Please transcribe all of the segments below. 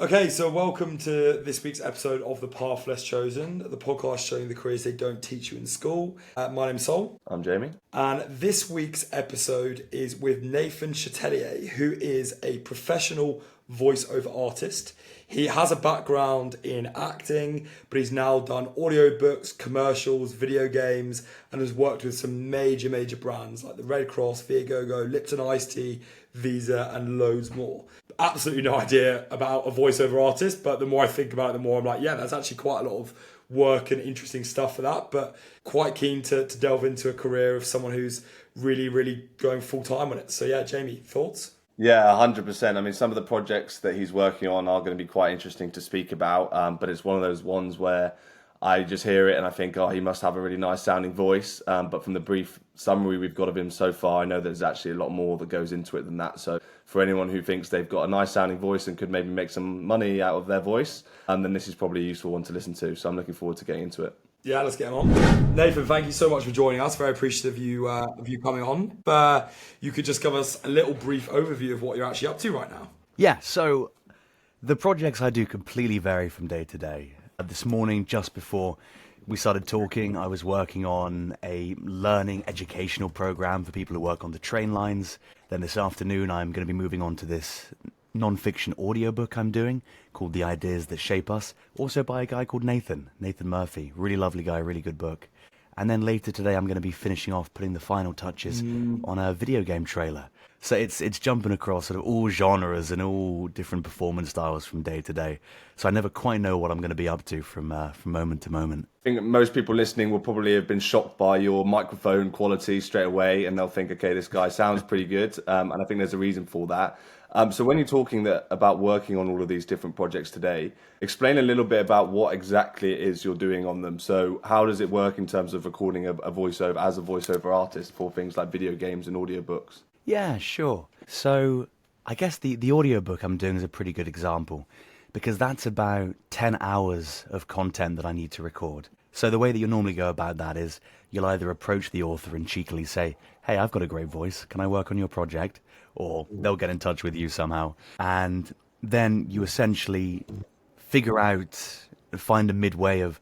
Okay, so welcome to this week's episode of The Path Less Chosen, the podcast showing the careers they don't teach you in school. My name's Sol. I'm Jamie. And this week's episode is with Nathan Chatelier, who is a professional voiceover artist. He has a background in acting, but he's now done audiobooks, commercials, video games, and has worked with some major brands like the Red Cross, Viagogo, Lipton Ice Tea, Visa, and loads more. Absolutely no idea about a voiceover artist, but the more I think about it, the more I'm like, yeah, there's actually quite a lot of work and interesting stuff for that, but quite keen to delve into a career of someone who's really going full time on it. So yeah, Jamie, thoughts? Yeah, 100%. I mean, some of the projects that he's working on are going to be quite interesting to speak about, but it's one of those ones where I just hear it and I think, oh, he must have a really nice sounding voice. But from the brief summary we've got of him so far, I know there's actually a lot more that goes into it than that. So for anyone who thinks they've got a nice sounding voice and could maybe make some money out of their voice, then this is probably a useful one to listen to. So I'm looking forward to getting into it. Yeah, let's get him on. Nathan, thank you so much for joining us. Very appreciative of you coming on. You could just give us a little brief overview of what you're actually up to right now. Yeah, so the projects I do completely vary from day to day. This morning, just before we started talking, I was working on a learning educational program for people who work on the train lines. Then this afternoon, I'm going to be moving on to this non-fiction audiobook I'm doing called The Ideas That Shape Us, also by a guy called Nathan Murphy. Really lovely guy, really good book. And then later today I'm going to be finishing off putting the final touches on a video game trailer. So it's jumping across sort of all genres and all different performance styles from day to day. So I never quite know what I'm going to be up to from moment to moment. I think most people listening will probably have been shocked by your microphone quality straight away, and they'll think, okay, this guy sounds pretty good. And I think there's a reason for that. So when you're talking about working on all of these different projects today, explain a little bit about what exactly it is you're doing on them. So how does it work in terms of recording a voiceover as a voiceover artist for things like video games and audiobooks? Yeah, sure. So I guess the audiobook I'm doing is a pretty good example because that's about 10 hours of content that I need to record. So the way that you normally go about that is you'll either approach the author and cheekily say, hey, I've got a great voice, can I work on your project? Or they'll get in touch with you somehow. And then you essentially find a midway of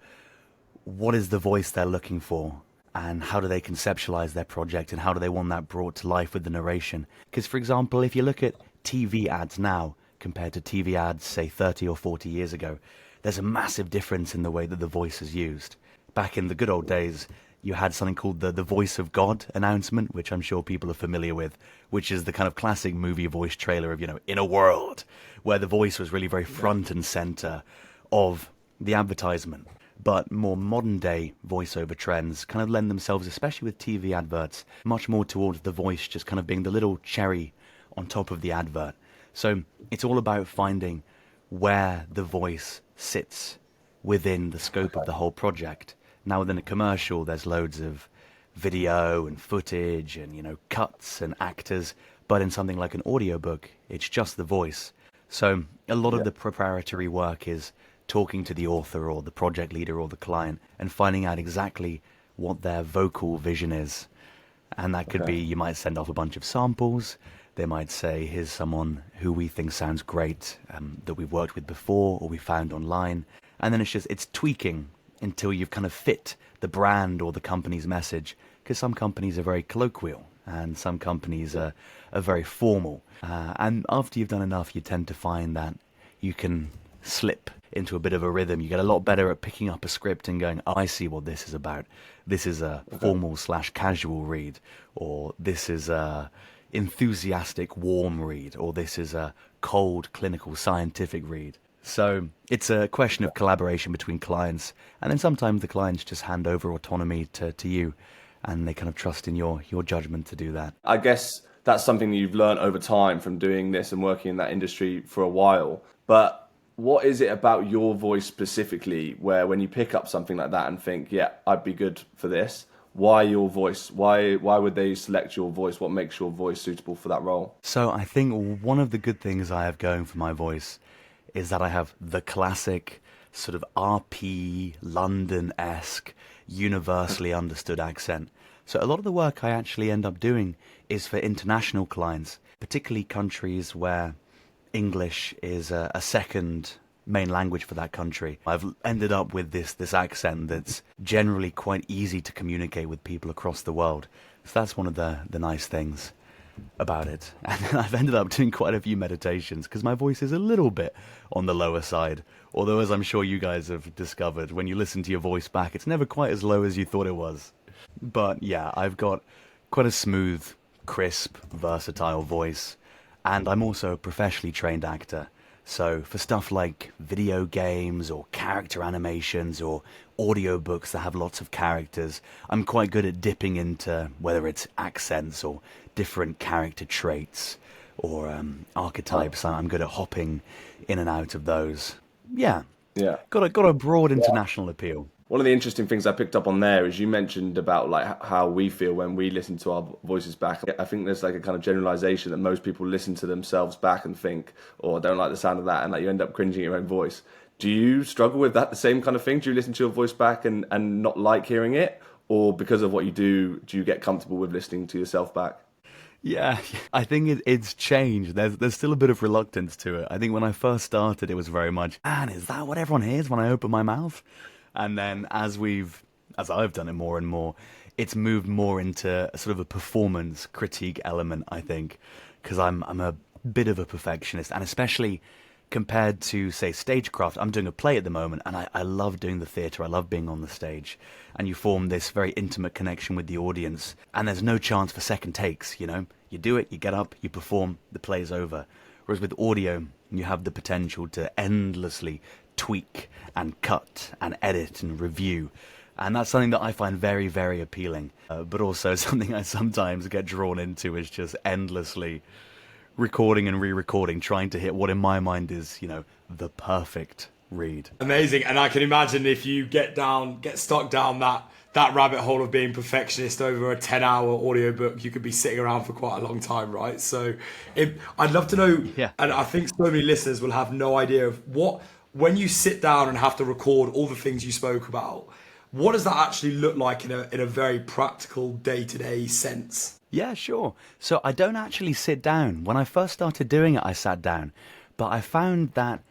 what is the voice they're looking for and how do they conceptualize their project and how do they want that brought to life with the narration. Because, for example, if you look at TV ads now compared to TV ads, say, 30 or 40 years ago, there's a massive difference in the way that the voice is used. Back in the good old days, you had something called the Voice of God announcement, which I'm sure people are familiar with, which is the kind of classic movie voice trailer of, in a world, where the voice was really very front and center of the advertisement. But more modern day voiceover trends kind of lend themselves, especially with TV adverts, much more towards the voice just kind of being the little cherry on top of the advert. So it's all about finding where the voice sits within the scope of the whole project. Now within a commercial, there's loads of video and footage and, cuts and actors. But in something like an audiobook, it's just the voice. So a lot of the preparatory work is talking to the author or the project leader or the client and finding out exactly what their vocal vision is. And that could be, you might send off a bunch of samples. They might say, here's someone who we think sounds great, that we've worked with before or we found online. And then it's tweaking until you've kind of fit the brand or the company's message, because some companies are very colloquial and some companies are very formal. And after you've done enough, you tend to find that you can slip into a bit of a rhythm. You get a lot better at picking up a script and going, oh, I see what this is about. This is a formal/casual read, or this is a enthusiastic, warm read, or this is a cold, clinical, scientific read. So it's a question of collaboration between clients, and then sometimes the clients just hand over autonomy to you, and they kind of trust in your judgment to do that. I guess that's something that you've learned over time from doing this and working in that industry for a while. But what is it about your voice specifically where when you pick up something like that and think, yeah, I'd be good for this, why your voice? Why would they select your voice? What makes your voice suitable for that role? So I think one of the good things I have going for my voice is that I have the classic sort of RP, London-esque, universally understood accent. So a lot of the work I actually end up doing is for international clients, particularly countries where English is a second main language for that country. I've ended up with this accent that's generally quite easy to communicate with people across the world. So that's one of the nice things about it. And I've ended up doing quite a few meditations because my voice is a little bit on the lower side. Although, as I'm sure you guys have discovered, when you listen to your voice back, it's never quite as low as you thought it was. But yeah, I've got quite a smooth, crisp, versatile voice. And I'm also a professionally trained actor. So for stuff like video games or character animations or audiobooks that have lots of characters, I'm quite good at dipping into whether it's accents or different character traits or archetypes. I'm good at hopping in and out of those. Yeah. Got a broad international appeal. One of the interesting things I picked up on there is you mentioned about like how we feel when we listen to our voices back. I think there's like a kind of generalization that most people listen to themselves back and think, oh, I don't like the sound of that, and like you end up cringing at your own voice. Do you struggle with that, the same kind of thing? Do you listen to your voice back and not like hearing it? Or because of what you do you get comfortable with listening to yourself back? Yeah, I think it's changed. There's still a bit of reluctance to it. I think when I first started, it was very much, man, is that what everyone hears when I open my mouth? And then as I've done it more and more, it's moved more into a sort of a performance critique element, I think, because I'm a bit of a perfectionist, and especially compared to, say, stagecraft. I'm doing a play at the moment, and I love doing the theatre. I love being on the stage, and you form this very intimate connection with the audience, and there's no chance for second takes, you know? You do it, you get up, you perform, the play's over. Whereas with audio, you have the potential to endlessly tweak and cut and edit and review, and that's something that I find very, very appealing, but also something I sometimes get drawn into is just endlessly recording and re-recording, trying to hit what in my mind is, you know, the perfect read. Amazing. And I can imagine if you get stuck down that rabbit hole of being perfectionist over a 10-hour audiobook, you could be sitting around for quite a long time, right? So I'd love to know, and I think so many listeners will have no idea of when you sit down and have to record all the things you spoke about, what does that actually look like in a very practical day-to-day sense? Yeah, sure. So I don't actually sit down. When I first started doing it, I sat down. But I found that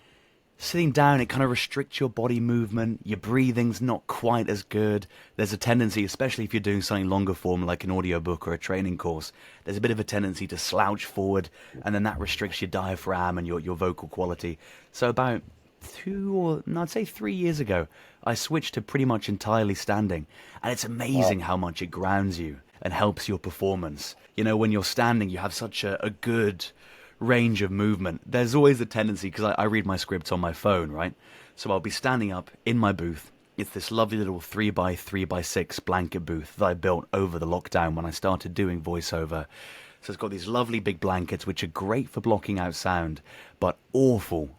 sitting down, it kind of restricts your body movement. Your breathing's not quite as good. There's a tendency, especially if you're doing something longer form like an audiobook or a training course, there's a bit of a tendency to slouch forward, and then that restricts your diaphragm and your vocal quality. So about 3 years ago, I switched to pretty much entirely standing, and it's amazing how much it grounds you and helps your performance. You know, when you're standing, you have such a good range of movement. There's always a tendency, because I read my scripts on my phone, right? So I'll be standing up in my booth. It's this lovely little 3x3x6 blanket booth that I built over the lockdown when I started doing voiceover. So it's got these lovely big blankets, which are great for blocking out sound, but awful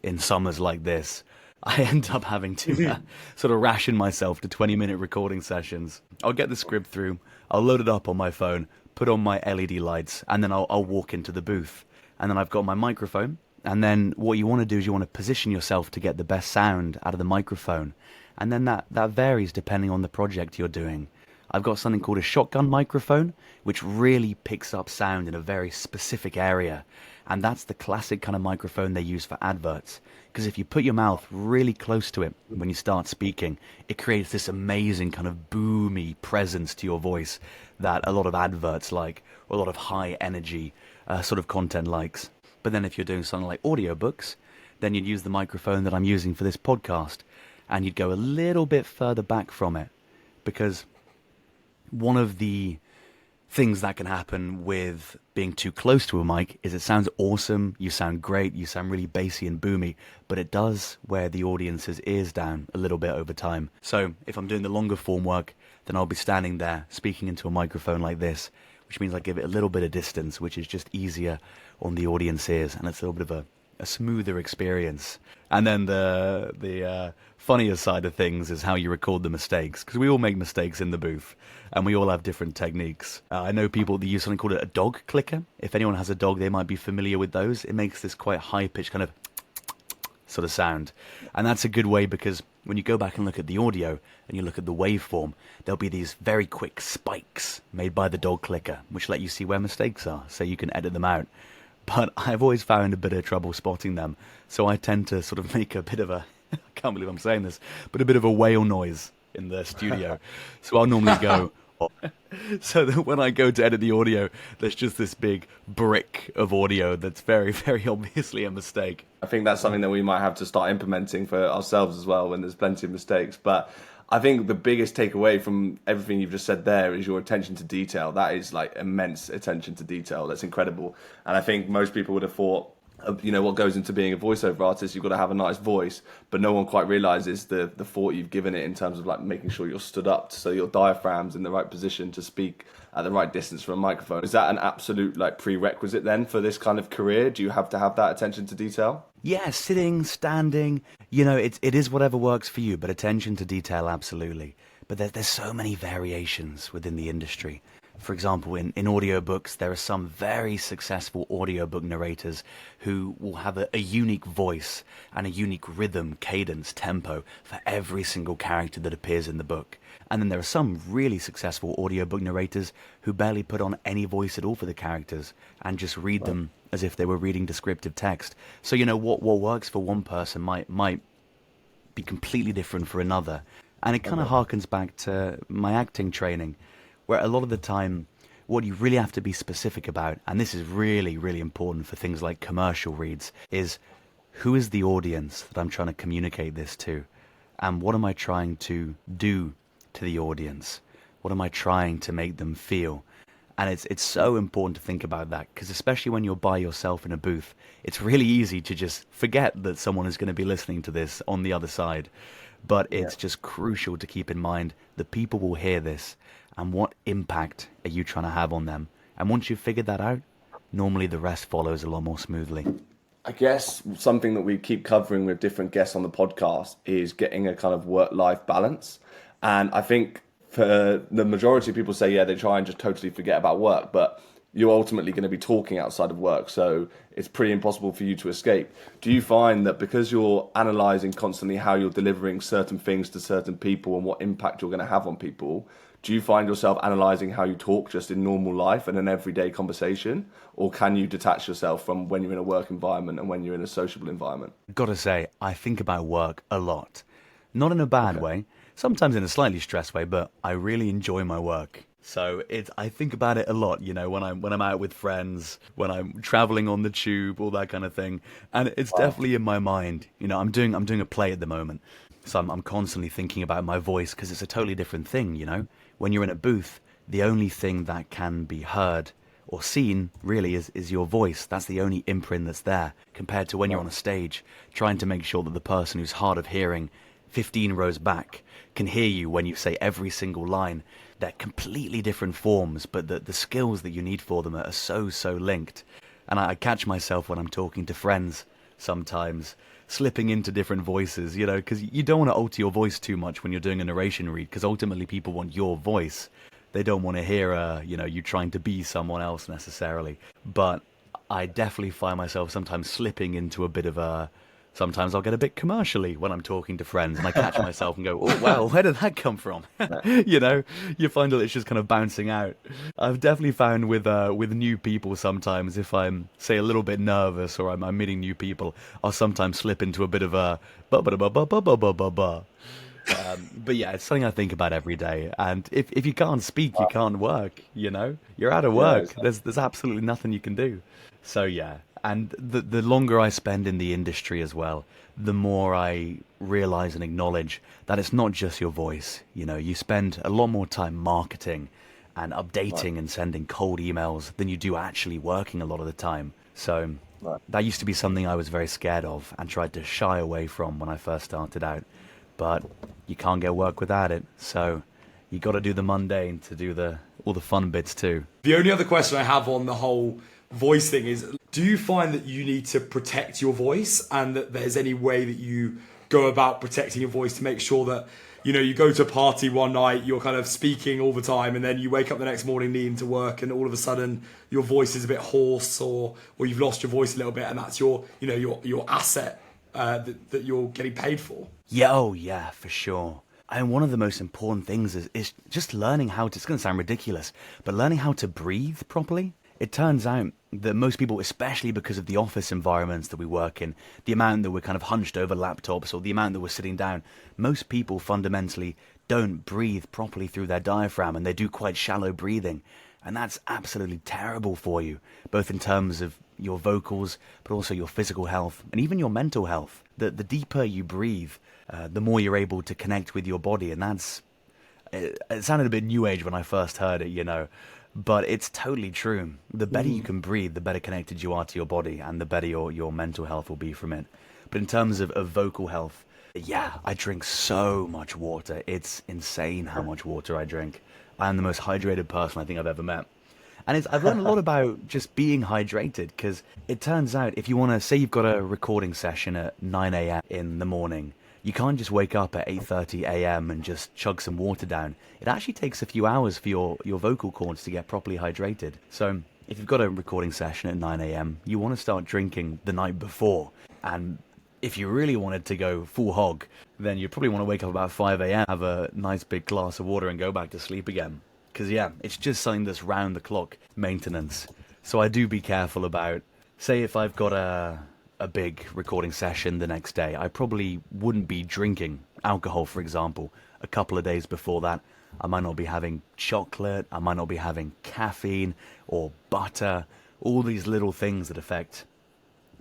in summers like this. I end up having to sort of ration myself to 20-minute recording sessions. I'll get the script through, I'll load it up on my phone, put on my LED lights, and then I'll walk into the booth. And then I've got my microphone, and then what you want to do is you want to position yourself to get the best sound out of the microphone. And then that varies depending on the project you're doing. I've got something called a shotgun microphone, which really picks up sound in a very specific area. And that's the classic kind of microphone they use for adverts. Because if you put your mouth really close to it when you start speaking, it creates this amazing kind of boomy presence to your voice that a lot of adverts like, or a lot of high energy sort of content likes. But then if you're doing something like audiobooks, then you'd use the microphone that I'm using for this podcast, and you'd go a little bit further back from it, because one of the things that can happen with being too close to a mic is it sounds awesome, you sound great, you sound really bassy and boomy, but it does wear the audience's ears down a little bit over time. So if I'm doing the longer form work, then I'll be standing there speaking into a microphone like this, which means I give it a little bit of distance, which is just easier on the audience ears, and it's a little bit of a smoother experience. And then the funnier side of things is how you record the mistakes, because we all make mistakes in the booth, and we all have different techniques. I know people that use something called a dog clicker. If anyone has a dog, they might be familiar with those. It makes this quite high-pitched kind of sort of sound. And that's a good way, because when you go back and look at the audio and you look at the waveform, there'll be these very quick spikes made by the dog clicker, which let you see where mistakes are, so you can edit them out. but I've always found a bit of trouble spotting them. So I tend to sort of make a bit of a, I can't believe I'm saying this, but a bit of a whale noise in the studio. So I'll normally go, so that when I go to edit the audio, there's just this big brick of audio that's very, very obviously a mistake. I think that's something that we might have to start implementing for ourselves as well when there's plenty of mistakes. But I think the biggest takeaway from everything you've just said there is your attention to detail. That is like immense attention to detail. That's incredible. And I think most people would have thought, what goes into being a voiceover artist, you've got to have a nice voice, but no one quite realizes the thought you've given it in terms of like making sure you're stood up so your diaphragm's in the right position to speak at the right distance from a microphone. Is that an absolute like prerequisite then for this kind of career? Do you have to have that attention to detail? Yeah, sitting, standing, it is whatever works for you, but attention to detail, absolutely. But there's so many variations within the industry. For example, in audiobooks, there are some very successful audiobook narrators who will have a unique voice and a unique rhythm, cadence, tempo for every single character that appears in the book. And then there are some really successful audiobook narrators who barely put on any voice at all for the characters and just read them as if they were reading descriptive text. So, what works for one person might be completely different for another. And it kind of harkens back to my acting training, where a lot of the time, what you really have to be specific about, and this is really, really important for things like commercial reads, is who is the audience that I'm trying to communicate this to? And what am I trying to do to the audience? What am I trying to make them feel? And it's so important to think about that, because especially when you're by yourself in a booth, it's really easy to just forget that someone is going to be listening to this on the other side. But it's just crucial to keep in mind that people will hear this, and what impact are you trying to have on them? And once you've figured that out, normally the rest follows a lot more smoothly. I guess something that we keep covering with different guests on the podcast is getting a kind of work-life balance. And I think for the majority of people say, they try and just totally forget about work, but you're ultimately going to be talking outside of work, so it's pretty impossible for you to escape. Do you find that because you're analysing constantly how you're delivering certain things to certain people and what impact you're going to have on people, do you find yourself analysing how you talk just in normal life and an everyday conversation? Or can you detach yourself from when you're in a work environment and when you're in a sociable environment? Gotta say, I think about work a lot. Not in a bad way, sometimes in a slightly stressed way, but I really enjoy my work. So I think about it a lot, when I'm out with friends, when I'm traveling on the tube, all that kind of thing. And it's definitely in my mind. I'm doing a play at the moment. So I'm constantly thinking about my voice, because it's a totally different thing, When you're in a booth, the only thing that can be heard or seen really is your voice. That's the only imprint that's there, compared to when you're on a stage trying to make sure that the person who's hard of hearing 15 rows back can hear you when you say every single line. They're completely different forms, but the skills that you need for them are so linked. And I catch myself when I'm talking to friends sometimes slipping into different voices, because you don't want to alter your voice too much when you're doing a narration read, because ultimately people want your voice. They don't want to hear, you trying to be someone else necessarily. But I definitely find myself sometimes slipping into a bit of a... Sometimes I'll get a bit commercially when I'm talking to friends, and I catch myself and go, oh, wow, where did that come from? You find that it's just kind of bouncing out. I've definitely found with new people sometimes, if I'm, say, a little bit nervous or I'm meeting new people, I'll sometimes slip into a bit of a ba-ba-da-ba-ba-ba-ba-ba-ba. But yeah, it's something I think about every day. And if you can't speak, you can't work, You're out of work. There's absolutely nothing you can do. So yeah. And the longer I spend in the industry as well, the more I realize and acknowledge that it's not just your voice. You spend a lot more time marketing and updating and sending cold emails than you do actually working a lot of the time. So that used to be something I was very scared of and tried to shy away from when I first started out. But you can't get work without it. So you got to do the mundane to do all the fun bits too. The only other question I have on the whole voice thing is, do you find that you need to protect your voice, and that there's any way that you go about protecting your voice to make sure that, you go to a party one night, you're kind of speaking all the time, and then you wake up the next morning needing to work, and all of a sudden your voice is a bit hoarse, or you've lost your voice a little bit, and that's your asset that you're getting paid for? Yeah, for sure. And one of the most important things is just learning how to, it's going to sound ridiculous, but learning how to breathe properly. It turns out that most people, especially because of the office environments that we work in, the amount that we're kind of hunched over laptops or the amount that we're sitting down, most people fundamentally don't breathe properly through their diaphragm, and they do quite shallow breathing. And that's absolutely terrible for you, both in terms of your vocals, but also your physical health and even your mental health. The deeper you breathe, the more you're able to connect with your body. And it sounded a bit new age when I first heard it, but it's totally true. The better you can breathe, the better connected you are to your body, and the better your mental health will be from it. But in terms of vocal health, yeah, I drink so much water. It's insane how much water I drink. I'm the most hydrated person I think I've ever met. And I've learned a lot about just being hydrated, because it turns out if you want to, say you've got a recording session at 9 a.m. in the morning, you can't just wake up at 8:30 a.m. and just chug some water down. It actually takes a few hours for your vocal cords to get properly hydrated. So if you've got a recording session at 9 a.m., you want to start drinking the night before. And if you really wanted to go full hog, then you'd probably want to wake up about 5 a.m., have a nice big glass of water and go back to sleep again. Because, yeah, it's just something that's round the clock maintenance. So I do be careful about, say if I've got a big recording session the next day, I probably wouldn't be drinking alcohol, for example, a couple of days before that. I might not be having chocolate, I might not be having caffeine or butter, all these little things that affect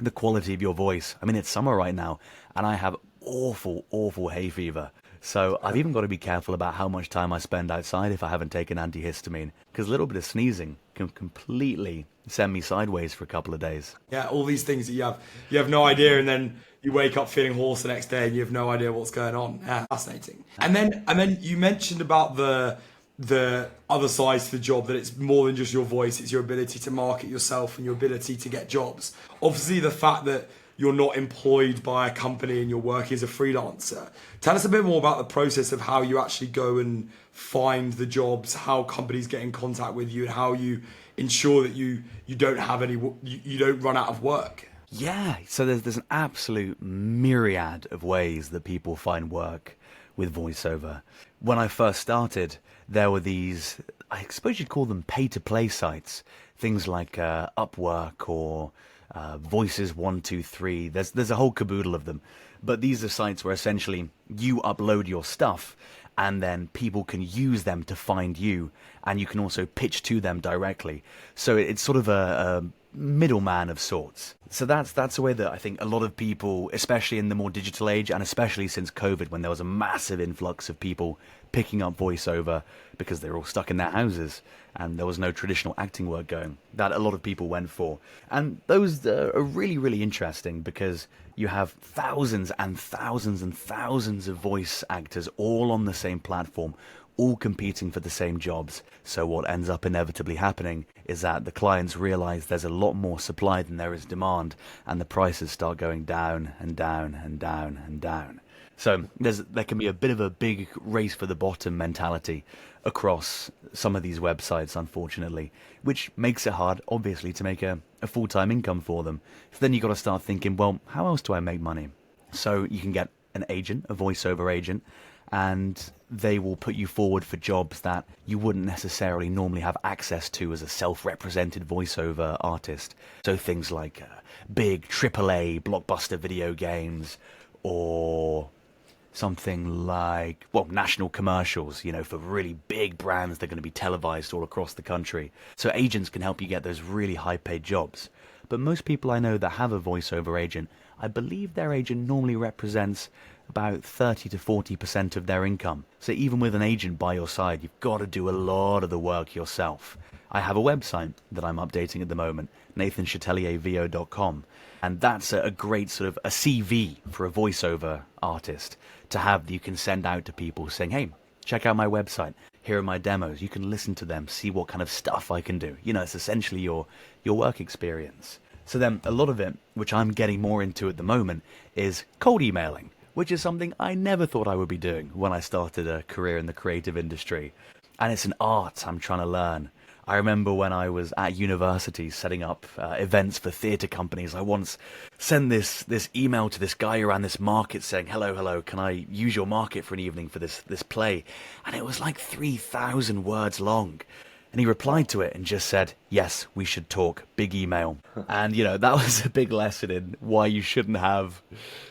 the quality of your voice. I mean, it's summer right now, and I have awful hay fever. So I've even got to be careful about how much time I spend outside if I haven't taken antihistamine, because a little bit of sneezing can completely send me sideways for a couple of days. Yeah, all these things that you have no idea, and then you wake up feeling hoarse the next day and you have no idea what's going on. Yeah, fascinating. And then you mentioned about the other sides to the job, that it's more than just your voice, it's your ability to market yourself and your ability to get jobs. Obviously, the fact that you're not employed by a company and you're working as a freelancer. Tell us a bit more about the process of how you actually go and find the jobs, how companies get in contact with you, and how you ensure that you don't have you don't run out of work. Yeah, so there's an absolute myriad of ways that people find work with voiceover. When I first started, there were these, I suppose you'd call them pay-to-play sites, things like Upwork or Voices 123. There's a whole caboodle of them, but these are sites where essentially you upload your stuff and then people can use them to find you, and you can also pitch to them directly. So it's sort of a middleman of sorts. So that's a way that I think a lot of people, especially in the more digital age, and especially since COVID, when there was a massive influx of people picking up voiceover because they were all stuck in their houses and there was no traditional acting work going, that a lot of people went for. And those are really, really interesting, because you have thousands and thousands and thousands of voice actors all on the same platform, all competing for the same jobs. So what ends up inevitably happening is that the clients realize there's a lot more supply than there is demand, and the prices start going down and down and down and down. So there can be a bit of a big race for the bottom mentality across some of these websites, unfortunately, which makes it hard, obviously, to make a full-time income for them. So then you've got to start thinking, well, how else do I make money? So you can get an agent, a voiceover agent, and they will put you forward for jobs that you wouldn't necessarily normally have access to as a self-represented voiceover artist. So things like big AAA blockbuster video games, or something like, well, national commercials, for really big brands that are going to be televised all across the country. So agents can help you get those really high-paid jobs. But most people I know that have a voiceover agent, I believe their agent normally represents about 30 to 40% of their income. So even with an agent by your side, you've got to do a lot of the work yourself. I have a website that I'm updating at the moment, nathanchatelliervo.com, and that's a great sort of a CV for a voiceover artist to have that you can send out to people saying, hey, check out my website. Here are my demos. You can listen to them, see what kind of stuff I can do. It's essentially your work experience. So then a lot of it, which I'm getting more into at the moment, is cold emailing, which is something I never thought I would be doing when I started a career in the creative industry. And it's an art I'm trying to learn. I remember when I was at university setting up events for theatre companies, I once sent this email to this guy around this market saying, hello, can I use your market for an evening for this play? And it was like 3,000 words long. And he replied to it and just said, yes, we should talk, big email. And, that was a big lesson in why you shouldn't have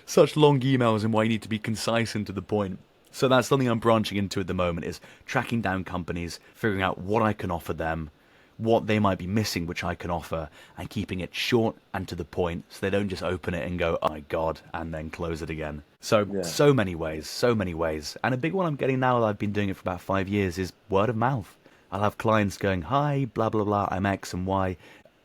such long emails and why you need to be concise and to the point. So that's something I'm branching into at the moment, is tracking down companies, figuring out what I can offer them, what they might be missing, which I can offer, and keeping it short and to the point so they don't just open it and go, oh my God, and then close it again. So many ways. And a big one I'm getting now that I've been doing it for about 5 years is word of mouth. I'll have clients going, hi, blah, blah, blah, I'm X and Y.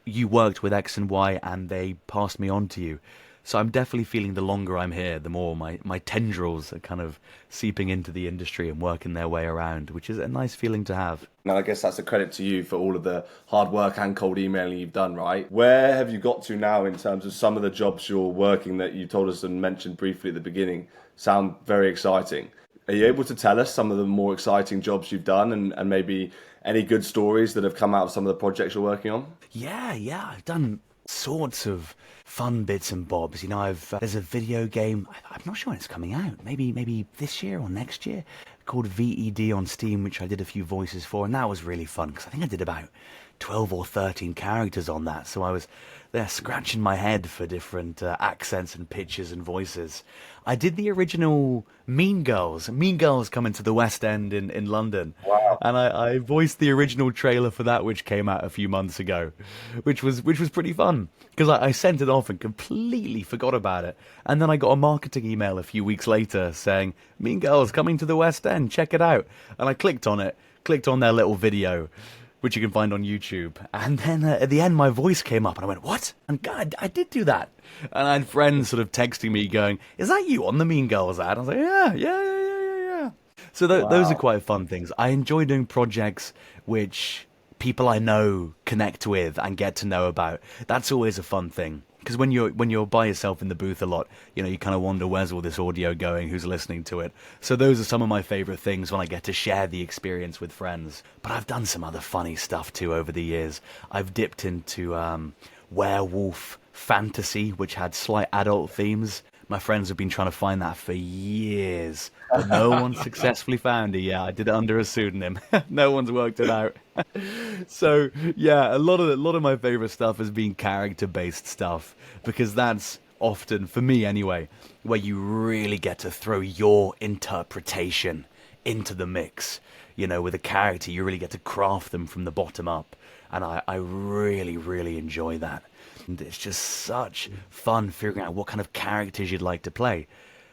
You worked with X and Y and they passed me on to you. So I'm definitely feeling the longer I'm here, the more my tendrils are kind of seeping into the industry and working their way around, which is a nice feeling to have. And I guess that's a credit to you for all of the hard work and cold emailing you've done, right? Where have you got to now in terms of some of the jobs you're working that you told us and mentioned briefly at the beginning? Sound very exciting. Are you able to tell us some of the more exciting jobs you've done and maybe any good stories that have come out of some of the projects you're working on? Yeah, I've done sorts of fun bits and bobs. There's a video game, I'm not sure when it's coming out, maybe this year or next year, called VED on Steam, which I did a few voices for, and that was really fun because I think I did about 12 or 13 characters on that. So I was there scratching my head for different accents and pitches and voices. I did the original Mean Girls coming to the West End in London. Wow. And I voiced the original trailer for that, which came out a few months ago, which was pretty fun because I sent it off and completely forgot about it. And then I got a marketing email a few weeks later saying, Mean Girls coming to the West End, check it out. And I clicked on their little video, which you can find on YouTube. And then at the end, my voice came up and I went, what? And God, I did do that. And I had friends sort of texting me going, is that you on the Mean Girls ad? I was like, yeah. So those are quite fun things. I enjoy doing projects which people I know connect with and get to know about. That's always a fun thing. Because when you're by yourself in the booth a lot, you kind of wonder, where's all this audio going? Who's listening to it? So those are some of my favorite things when I get to share the experience with friends. But I've done some other funny stuff too over the years. I've dipped into werewolf fantasy, which had slight adult themes. My friends have been trying to find that for years, but no one successfully found it. Yeah, I did it under a pseudonym. No one's worked it out. So yeah, a lot of my favorite stuff has been character-based stuff because that's often, for me anyway, where you really get to throw your interpretation into the mix. With a character, you really get to craft them from the bottom up, and I really, really enjoy that. And it's just such fun figuring out what kind of characters you'd like to play.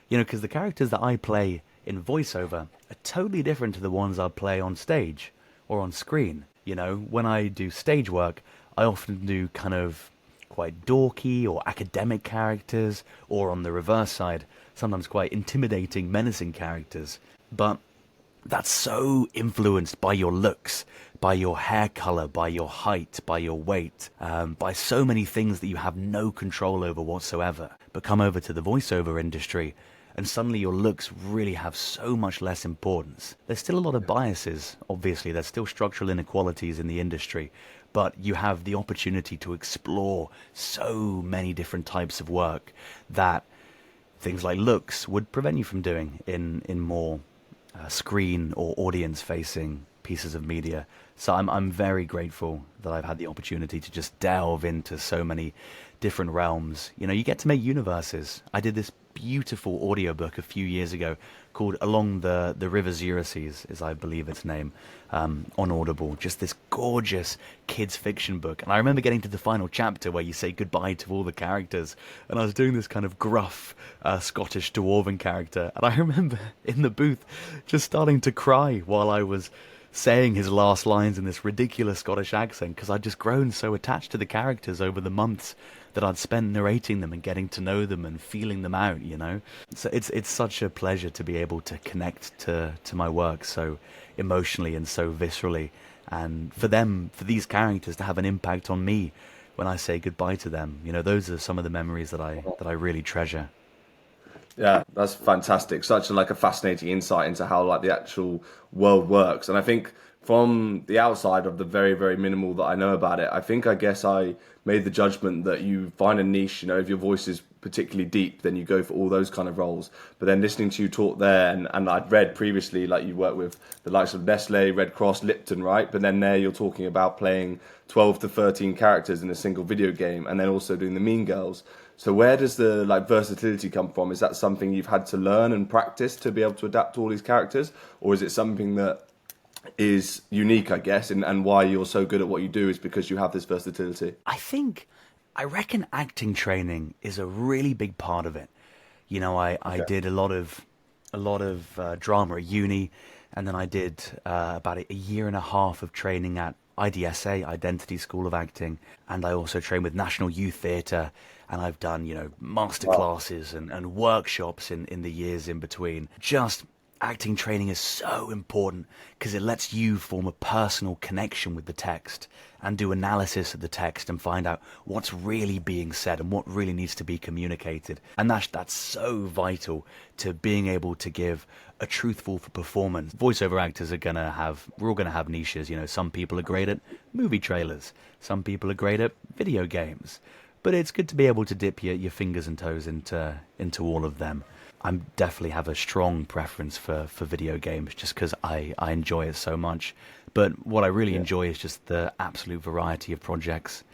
Because the characters that I play in voiceover are totally different to the ones I play on stage or on screen. When I do stage work, I often do kind of quite dorky or academic characters, or on the reverse side, sometimes quite intimidating, menacing characters. But that's so influenced by your looks, by your hair color, by your height, by your weight, by so many things that you have no control over whatsoever. But come over to the voiceover industry, and suddenly your looks really have so much less importance. There's still a lot of biases, obviously. There's still structural inequalities in the industry, but you have the opportunity to explore so many different types of work that things like looks would prevent you from doing in more screen or audience-facing pieces of media. So I'm very grateful that I've had the opportunity to just delve into so many different realms. You get to make universes. I did this beautiful audiobook a few years ago called Along the Rivers Ulysses, is I believe its name, on Audible. Just this gorgeous kids fiction book. And I remember getting to the final chapter where you say goodbye to all the characters, and I was doing this kind of gruff Scottish dwarven character, and I remember in the booth just starting to cry while I was saying his last lines in this ridiculous Scottish accent, because I'd just grown so attached to the characters over the months that I'd spent narrating them and getting to know them and feeling them out, So it's such a pleasure to be able to connect to my work so emotionally and so viscerally, and for these characters to have an impact on me when I say goodbye to them. Those are some of the memories that I really treasure. Yeah, that's fantastic. Such a fascinating insight into how the actual world works. And I think from the outside of the very, very minimal that I know about it, I guess I made the judgment that you find a niche, if your voice is particularly deep, then you go for all those kind of roles. But then listening to you talk there, and I'd read previously, like you work with the likes of Nestle, Red Cross, Lipton, right? But then there you're talking about playing 12 to 13 characters in a single video game, and then also doing the Mean Girls. So where does the versatility come from? Is that something you've had to learn and practice to be able to adapt to all these characters? Or is it something that is unique, I guess, and why you're so good at what you do is because you have this versatility? I reckon acting training is a really big part of it. I did a lot of drama at uni, and then I did about a year and a half of training at IDSA, Identity School of Acting, and I also trained with National Youth Theatre, and I've done, master classes and workshops in the years in between. Just acting training is so important because it lets you form a personal connection with the text and do analysis of the text and find out what's really being said and what really needs to be communicated. And that's so vital to being able to give a truthful performance. Voiceover actors we're all gonna have niches. Some people are great at movie trailers, some people are great at video games, but it's good to be able to dip your fingers and toes into all of them. I definitely have a strong preference for video games just because I enjoy it so much. But what I really enjoy is just the absolute variety of projects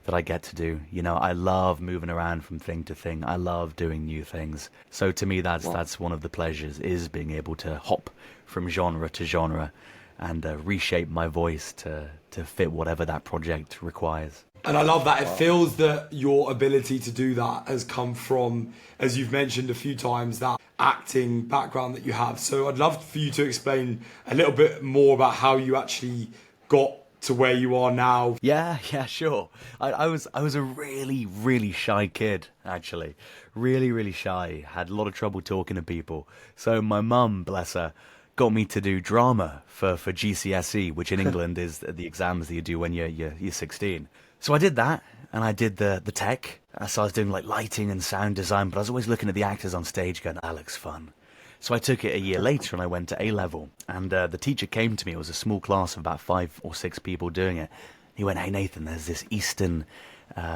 that I get to do. I love moving around from thing to thing. I love doing new things. So to me, that's one of the pleasures, is being able to hop from genre to genre and reshape my voice to fit whatever that project requires. And I love that. It feels that your ability to do that has come from, as you've mentioned a few times, that acting background that you have. So I'd love for you to explain a little bit more about how you actually got to where you are now. Yeah, sure. I was a really, really shy kid, actually. Really, really shy. Had a lot of trouble talking to people. So my mum, bless her, got me to do drama for GCSE, which in England is the exams that you do when you're 16. So I did that, and I did the tech. So I was doing lighting and sound design, but I was always looking at the actors on stage going, that looks fun. So I took it a year later and I went to A-level. And the teacher came to me. It was a small class of about 5 or 6 people doing it. He went, hey, Nathan, there's this Eastern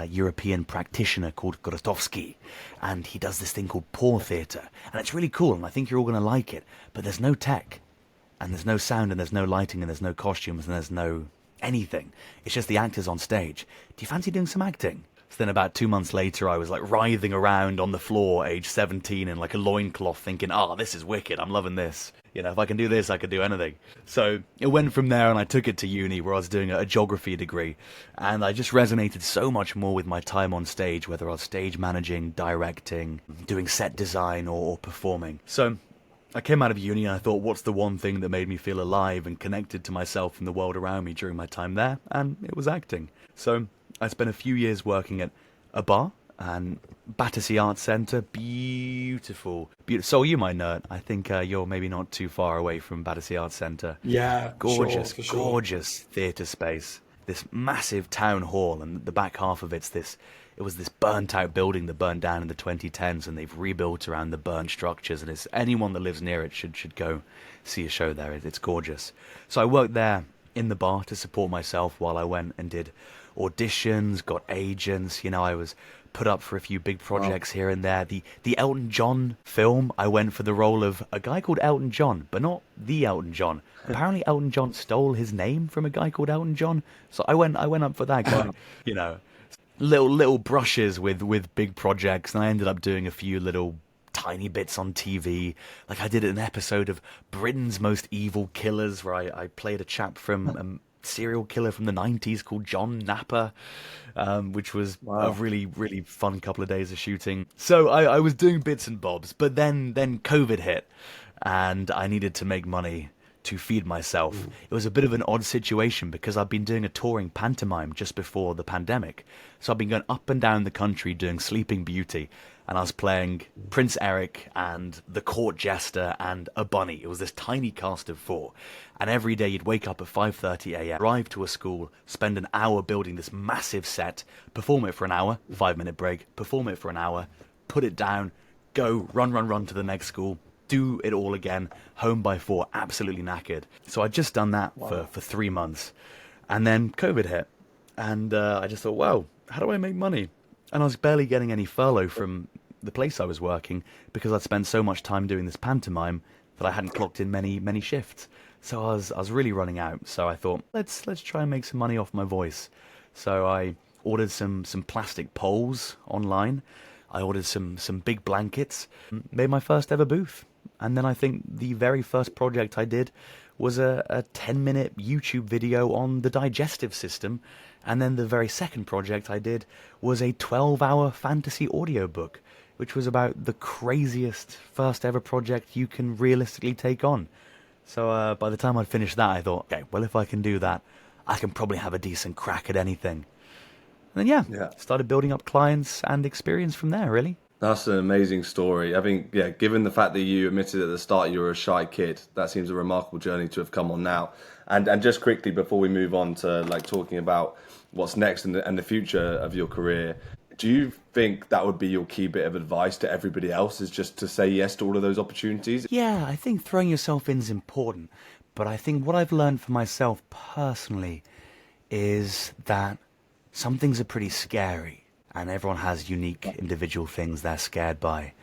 European practitioner called Grotowski, and he does this thing called paw theatre. And it's really cool, and I think you're all going to like it. But there's no tech, and there's no sound, and there's no lighting, and there's no costumes, and there's no anything. It's just the actors on stage. Do you fancy doing some acting? So then about 2 months later, I was writhing around on the floor, age 17, in a loincloth, thinking, this is wicked, I'm loving this. If I can do this, I could do anything. So it went from there, and I took it to uni, where I was doing a geography degree, and I just resonated so much more with my time on stage, whether I was stage managing, directing, doing set design, or performing. So I came out of uni and I thought, what's the one thing that made me feel alive and connected to myself and the world around me during my time there? And it was acting. So I spent a few years working at a bar and Battersea Arts Centre. Beautiful. So you might know it. I think you're maybe not too far away from Battersea Arts Centre. Yeah, gorgeous, for sure. Gorgeous theatre space. This massive town hall, and the back half of it was this burnt out building that burned down in the 2010s, and they've rebuilt around the burnt structures, and anyone that lives near it should go see a show there. It's gorgeous. So I worked there in the bar to support myself while I went and did auditions, got agents. I was put up for a few big projects here and there. The Elton John film, I went for the role of a guy called Elton John, but not the Elton John. Apparently Elton John stole his name from a guy called Elton John, so I went up for that guy. Little brushes with big projects, and I ended up doing a few little tiny bits on TV. I did an episode of Britain's Most Evil Killers, where I played a chap from serial killer from the 90s called John Napper, which was a really, really fun couple of days of shooting. So I was doing bits and bobs, but then COVID hit, and I needed to make money to feed myself. It was a bit of an odd situation because I'd been doing a touring pantomime just before the pandemic. So I've been going up and down the country doing Sleeping Beauty, and I was playing Prince Eric and the court jester and a bunny. It was this tiny cast of 4. And every day you'd wake up at 5:30 a.m., arrive to a school, spend an hour building this massive set, perform it for an hour, 5-minute break, perform it for an hour, put it down, go, run to the next school, do it all again, home by 4, absolutely knackered. So I'd just done that for 3 months. And then COVID hit. And I just thought, wow, how do I make money? And I was barely getting any furlough from the place I was working because I'd spent so much time doing this pantomime that I hadn't clocked in many shifts. So I was really running out. So I thought, let's try and make some money off my voice. So I ordered some plastic poles online. I ordered some big blankets, made my first ever booth. And then I think the very first project I did was a 10-minute YouTube video on the digestive system. And then the very second project I did was a 12-hour fantasy audiobook, which was about the craziest first ever project you can realistically take on. So by the time I'd finished that, I thought, okay, well, if I can do that, I can probably have a decent crack at anything. And then, started building up clients and experience from there, really. That's an amazing story. I think, given the fact that you admitted at the start you were a shy kid, that seems a remarkable journey to have come on now. And just quickly, before we move on to like talking about what's next and the future of your career, do you think that would be your key bit of advice to everybody else, is just to say yes to all of those opportunities? Yeah, I think throwing yourself in is important. But I think what I've learned for myself personally is that some things are pretty scary. And everyone has unique individual things they're scared by.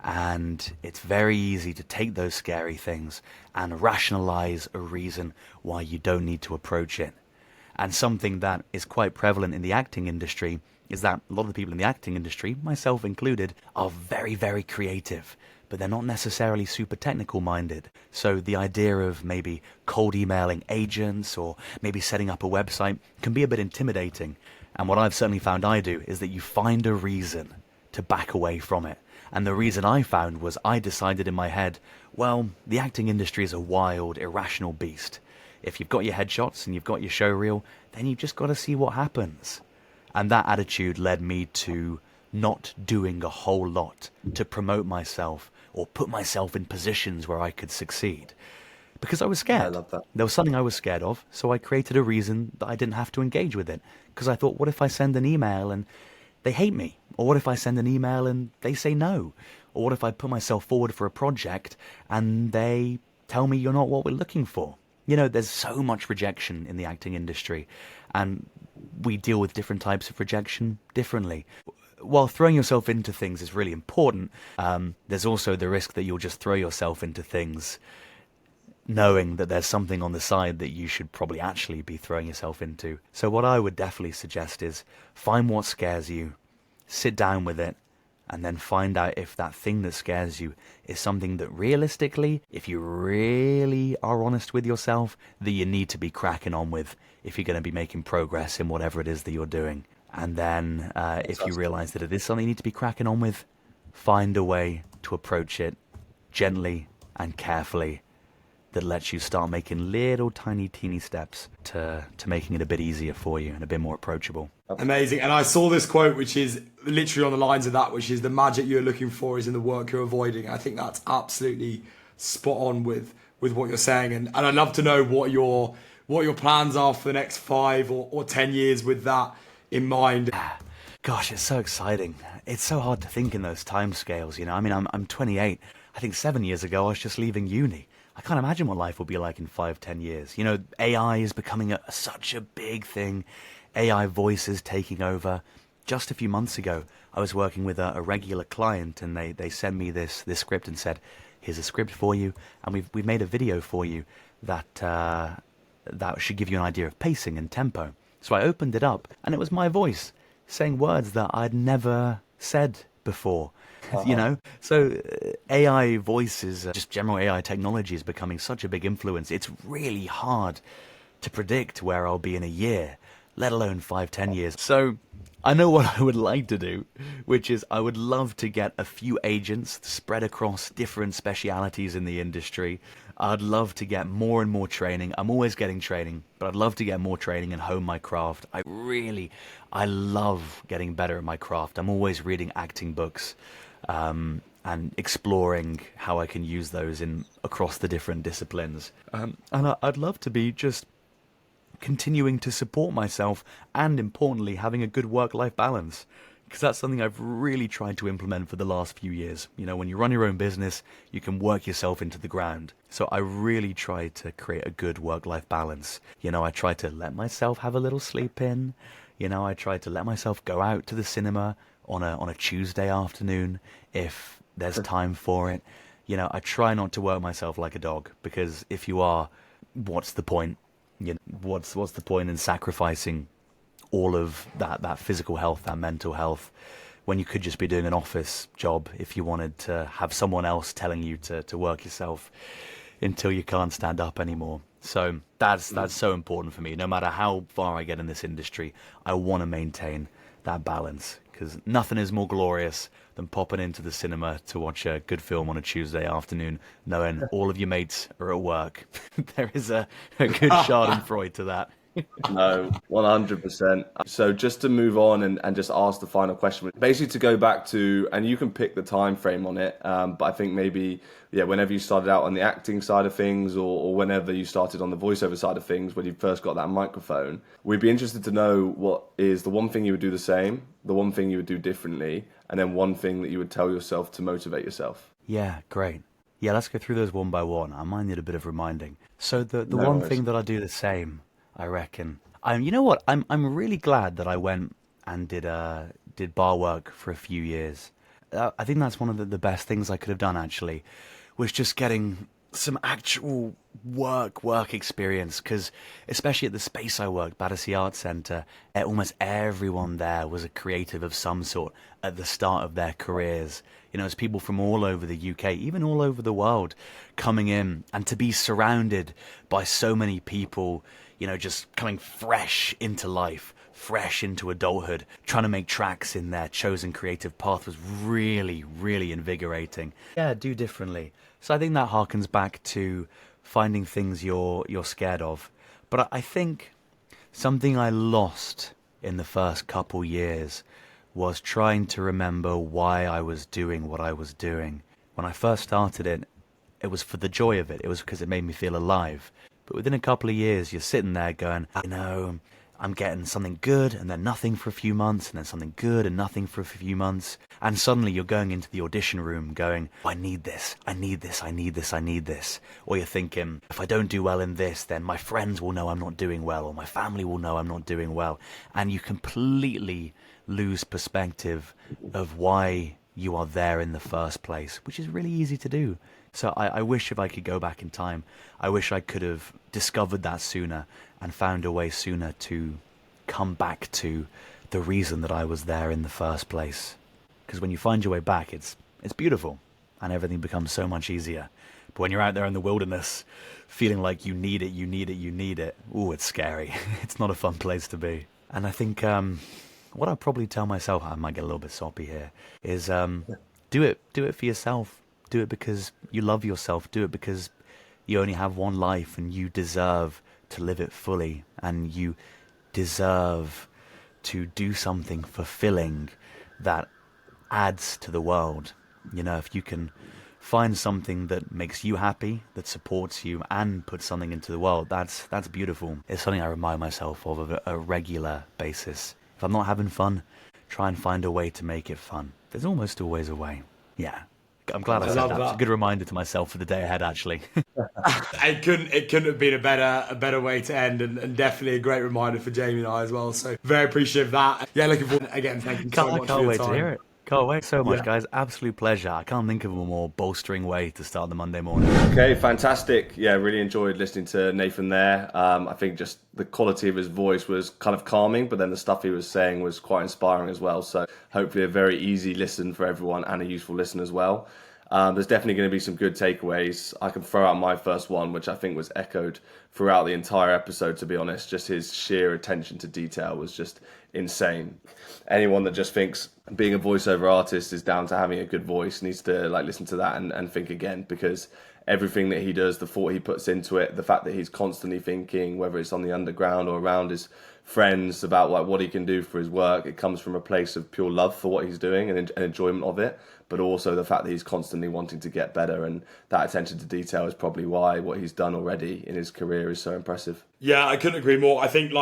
And it's very easy to take those scary things and rationalize a reason why you don't need to approach it. And something that is quite prevalent in the acting industry is that a lot of the people in the acting industry, myself included, are very, very creative, but they're not necessarily super technical minded. So the idea of maybe cold emailing agents or maybe setting up a website can be a bit intimidating. And what I've certainly found I do is that you find a reason to back away from it. And the reason I found was I decided in my head, well, the acting industry is a wild, irrational beast. If you've got your headshots and you've got your show reel, then you've just got to see what happens. And that attitude led me to not doing a whole lot to promote myself or put myself in positions where I could succeed. Because I was scared. I love that. There was something I was scared of, so I created a reason that I didn't have to engage with it. Because I thought, what if I send an email and they hate me? Or what if I send an email and they say no? Or what if I put myself forward for a project and they tell me you're not what we're looking for? You know, there's so much rejection in the acting industry, and we deal with different types of rejection differently. While throwing yourself into things is really important, there's also the risk that you'll just throw yourself into things knowing that there's something on the side that you should probably actually be throwing yourself into. So what I would definitely suggest is find what scares you, sit down with it, and then find out if that thing that scares you is something that realistically, if you really are honest with yourself, that you need to be cracking on with if you're going to be making progress in whatever it is that you're doing. And then if you realize that it is something you need to be cracking on with, find a way to approach it gently and carefully that lets you start making little tiny teeny steps to making it a bit easier for you and a bit more approachable. Amazing. And I saw this quote, which is literally on the lines of that, which is the magic you're looking for is in the work you're avoiding. I think that's absolutely spot on with what you're saying. And I'd love to know what your plans are for the next 5 or 10 years with that in mind. Gosh, it's so exciting. It's so hard to think in those time scales, you know. I mean, I'm 28. I think 7 years ago, I was just leaving uni. I can't imagine what life will be like in 5-10 years. You know, AI is becoming such a big thing. AI voices taking over. Just a few months ago, I was working with a regular client, and they sent me this script and said, here's a script for you, and we've made a video for you that should give you an idea of pacing and tempo. So I opened it up, and it was my voice saying words that I'd never said before. You know, so AI voices, just general AI technology is becoming such a big influence. It's really hard to predict where I'll be in a year, let alone 5-10 years. So I know what I would like to do, which is I would love to get a few agents spread across different specialities in the industry. I'd love to get more and more training. I'm always getting training, but I'd love to get more training and hone my craft. I love getting better at my craft. I'm always reading acting books. And exploring how I can use those across the different disciplines. And I'd love to be just continuing to support myself and, importantly, having a good work-life balance. because that's something I've really tried to implement for the last few years. You know, when you run your own business, you can work yourself into the ground. So I really try to create a good work-life balance. You know, I try to let myself have a little sleep in. You know, I try to let myself go out to the cinema on a Tuesday afternoon if there's time for it. You know, I try not to work myself like a dog, because if you are, what's the point? You know, what's the point in sacrificing all of that physical health, that mental health, when you could just be doing an office job if you wanted to have someone else telling you to work yourself until you can't stand up anymore. So that's so important for me. No matter how far I get in this industry, I want to maintain that balance, because nothing is more glorious than popping into the cinema to watch a good film on a Tuesday afternoon, knowing all of your mates are at work. There is a good schadenfreude to that. No, 100%. So just to move on and just ask the final question, basically to go back to, and you can pick the time frame on it, but I think maybe, yeah, whenever you started out on the acting side of things, or whenever you started on the voiceover side of things, when you first got that microphone, we'd be interested to know what is the one thing you would do the same, the one thing you would do differently, and then one thing that you would tell yourself to motivate yourself. Yeah, great. Yeah, let's go through those one by one. I might need a bit of reminding. So the No one worries. thing that I do the same, I reckon. You know what? I'm really glad that I went and did bar work for a few years. I think that's one of the best things I could have done, actually, was just getting some actual work experience. Because especially at the space I worked, Battersea Arts Centre, almost everyone there was a creative of some sort at the start of their careers. You know, it's people from all over the UK, even all over the world, coming in, and to be surrounded by so many people, you know, just coming fresh into life, fresh into adulthood, trying to make tracks in their chosen creative path was really, really invigorating. Yeah, do differently. So I think that harkens back to finding things you're scared of. But I think something I lost in the first couple years was trying to remember why I was doing what I was doing. When I first started it, it was for the joy of it. It was because it made me feel alive. But within a couple of years, you're sitting there going, you know, I'm getting something good and then nothing for a few months, and then something good and nothing for a few months. And suddenly you're going into the audition room going, I need this, I need this, I need this, I need this. Or you're thinking, if I don't do well in this, then my friends will know I'm not doing well, or my family will know I'm not doing well. And you completely lose perspective of why you are there in the first place, which is really easy to do. So I wish if I could go back in time, I wish I could have discovered that sooner and found a way sooner to come back to the reason that I was there in the first place. Because when you find your way back, it's beautiful and everything becomes so much easier. But when you're out there in the wilderness, feeling like you need it, ooh, it's scary. It's not a fun place to be. And I think what I'd probably tell myself, I might get a little bit soppy here, is do it for yourself. Do it because you love yourself. Do it because you only have one life and you deserve to live it fully, and you deserve to do something fulfilling that adds to the world. You know, if you can find something that makes you happy, that supports you, and puts something into the world, that's beautiful. It's something I remind myself of a regular basis. If I'm not having fun, try and find a way to make it fun. There's almost always a way. Yeah. I'm glad I said that. It's a good reminder to myself for the day ahead, actually. It couldn't have been a better way to end, and definitely a great reminder for Jamie and I as well. So very appreciative of that. Yeah, looking forward again. Thank you so much for your time. I can't wait to hear it. Can't wait so much, guys. Absolute pleasure. I can't think of a more bolstering way to start the Monday morning. Okay, fantastic. Yeah, really enjoyed listening to Nathan there. I think just the quality of his voice was kind of calming, but then the stuff he was saying was quite inspiring as well. So hopefully a very easy listen for everyone and a useful listen as well. There's definitely going to be some good takeaways. I can throw out my first one, which I think was echoed throughout the entire episode, to be honest. Just his sheer attention to detail was just insane. Anyone that just thinks being a voiceover artist is down to having a good voice needs to listen to that and think again, because everything that he does, the thought he puts into it, the fact that he's constantly thinking, whether it's on the underground or around his friends, about what he can do for his work, it comes from a place of pure love for what he's doing and enjoyment of it, but also the fact that he's constantly wanting to get better, and that attention to detail is probably why what he's done already in his career is so impressive. Yeah, I couldn't agree more. I think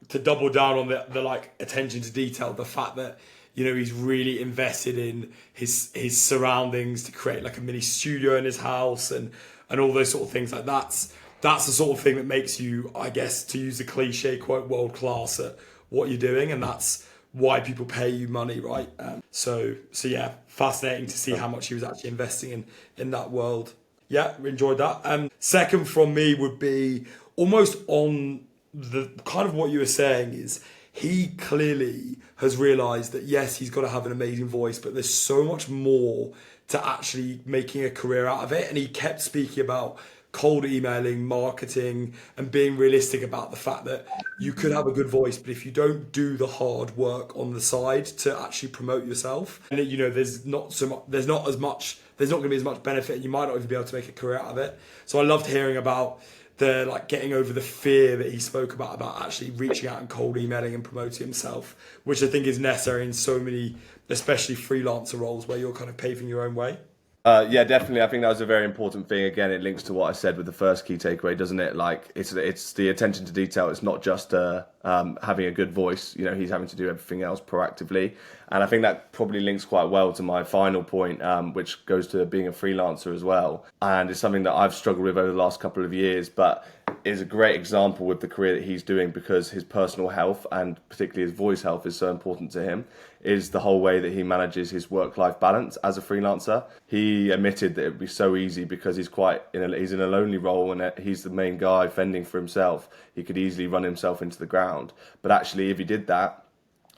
to double down on the attention to detail, the fact that You know, he's really invested in his surroundings to create like a mini studio in his house and all those sort of things. Like that's the sort of thing that makes you, I guess, to use the cliche quote, world class at what you're doing, and that's why people pay you money, right? So yeah, fascinating to see how much he was actually investing in that world. Yeah, enjoyed that. Second from me would be almost on the kind of what you were saying is he clearly has realised that yes, he's got to have an amazing voice, but there's so much more to actually making a career out of it. And he kept speaking about cold emailing, marketing, and being realistic about the fact that you could have a good voice, but if you don't do the hard work on the side to actually promote yourself, and you know, there's not going to be as much benefit, and you might not even be able to make a career out of it. So I loved hearing about the like getting over the fear that he spoke about actually reaching out and cold emailing and promoting himself, which I think is necessary in so many, especially freelancer roles where you're kind of paving your own way. Yeah, definitely. I think that was a very important thing. Again, it links to what I said with the first key takeaway, doesn't it? Like it's the attention to detail. It's not just having a good voice. You know, he's having to do everything else proactively. And I think that probably links quite well to my final point, which goes to being a freelancer as well. And it's something that I've struggled with over the last couple of years, but is a great example with the career that he's doing because his personal health and particularly his voice health is so important to him, is the whole way that he manages his work-life balance as a freelancer. He admitted that it would be so easy because he's in a lonely role and he's the main guy fending for himself. He could easily run himself into the ground. But actually, if he did that,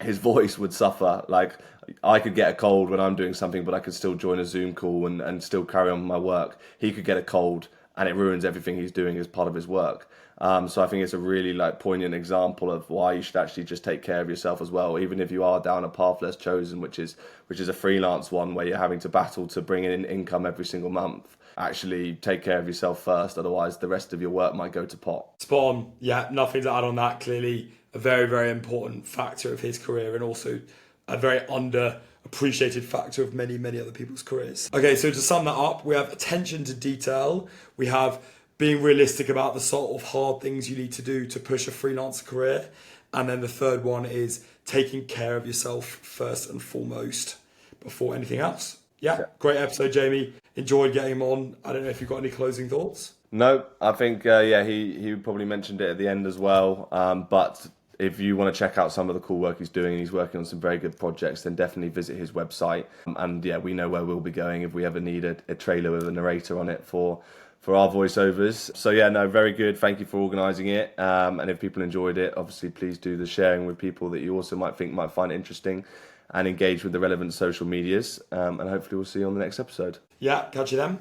his voice would suffer. Like I could get a cold when I'm doing something, but I could still join a Zoom call and still carry on my work. He could get a cold and it ruins everything he's doing as part of his work. So I think it's a really like poignant example of why you should actually just take care of yourself as well, even if you are down a path less chosen, which is a freelance one where you're having to battle to bring in income every single month. Actually take care of yourself first, otherwise the rest of your work might go to pot. Spot on. Yeah, nothing to add on that. Clearly a very, very important factor of his career and also a very underappreciated factor of many, many other people's careers. Okay, so to sum that up, we have attention to detail. We have being realistic about the sort of hard things you need to do to push a freelancer career. And then the third one is taking care of yourself first and foremost before anything else. Yeah, great episode, Jamie. Enjoyed getting him on. I don't know if you've got any closing thoughts. No, I think, he probably mentioned it at the end as well. But if you want to check out some of the cool work he's doing, and he's working on some very good projects, then definitely visit his website. And yeah, we know where we'll be going if we ever need a trailer with a narrator on it for our voiceovers. So yeah, no, very good. Thank you for organising it. And if people enjoyed it, obviously please do the sharing with people that you also might find interesting and engage with the relevant social medias. And hopefully we'll see you on the next episode. Yeah, catch you then.